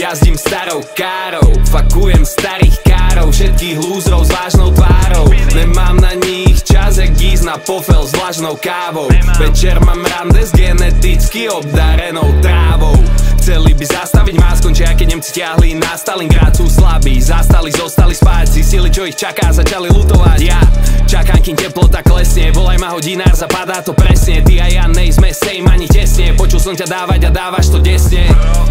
Jazdím starou károu, fakujem starých károv, všetkých lúzrov s vážnou tvárou. Nemám na nich čas, jak ísť na pofel s vlažnou kávou. Večer mám rande s geneticky obdarenou trávou. Chceli by zastaviť ma, skončia, keď Nemci ťahli na Stalingrad. Sú slabí, zastali, zostali spať, zistili, čo ich čaká, začali lutovať. Ja čakám, kým teplota klesne, volaj ma hodinár, zapadá to presne. Ty a ja nejsme same ani tesne, počul som ťa dávať a dávaš to desne.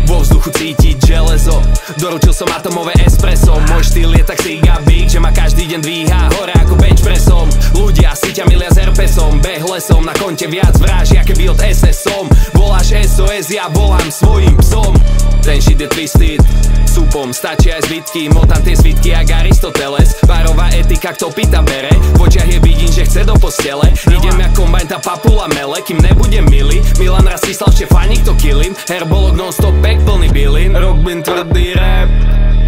Vo vzduchu cítiť železo, doručil som atomové espresso. Môj štýl je tak sigabík, že ma každý deň dvíha hore ako bench pressom. Ľudia si ťa milia s herpesom, beh lesom, na konte viac vraž, ja keby od SS som. Voláš SOS, ja volám svojim psom. Ten shit je twisted, súpom stačí aj zvitky, motám tie zvitky jak Aristoteles. Párová etika, kto pýta bere, v očiach je vidím, že chce do postele. Idem jak kombajn, tá papula mele, kým nebudem milý. Milan raz vyslal Štefánik to killin, herbolog non-stop pack plný bylin. Robím tvrdý rap,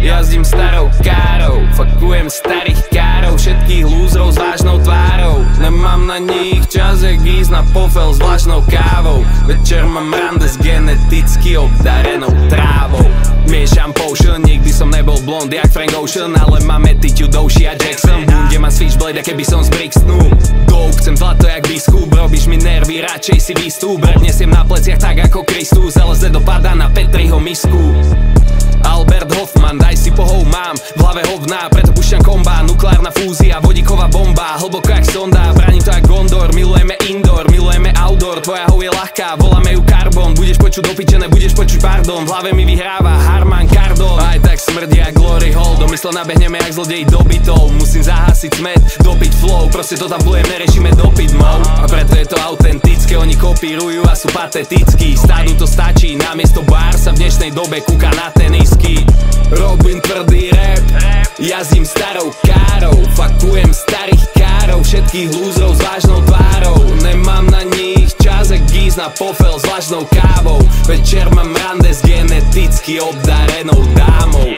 jazdím starou károu, fakujem starých károv, všetkých lúzrov s vážnou tvárou. Nemám na nich čas, jak ísť na pofel s vlažnou kávou. Večer mám rande s geneticky obdarenou trávou. Miešam potion, nikdy som nebol blond jak Frank Ocean, ale mám attitude Oshia Jackson. Bunde mám switchblade, a keby som z Brixnu. Dope, chcem zlato jak biskup, robíš mi nervy, radšej si výstup. Brek nesiem na pleciach tak ako Kristus, LSD dopadá na Petriho misku. Albert Hoffman, daj si pohov, mám v hlave hovná, preto pušťam komba. Nukleárna fúzia, vodíková bomba, hlboko jak sonda, braním to jak Gondor. Milujeme indoor, milujeme outdoor, tvoja hov je ľahká, voláme ju karbon. Budeš počuť dopičené, budeš počuť pardon, v hlave mi vyhráva Harman Kardon. Aj tak smrdí jak Glory Hall, domysle nabehneme jak zlodej do bytov. Musím zahasiť smet, dopiť flow, proste to tam blujem, neriešime dopyt mou. A preto je to autentické, oni kopírujú a sú patetickí. Stádu to stačí, namiesto bar sa v dnešnej dobe kúka na tenis. Robím tvrdý rap, jazdím starou károu, fakujem starých károv, všetkých lúzrov s vážnou tvárou. Nemám na nich čas, jak ísť na pofel s vlažnou kávou. Večer mám rande s geneticky obdarenou dámou.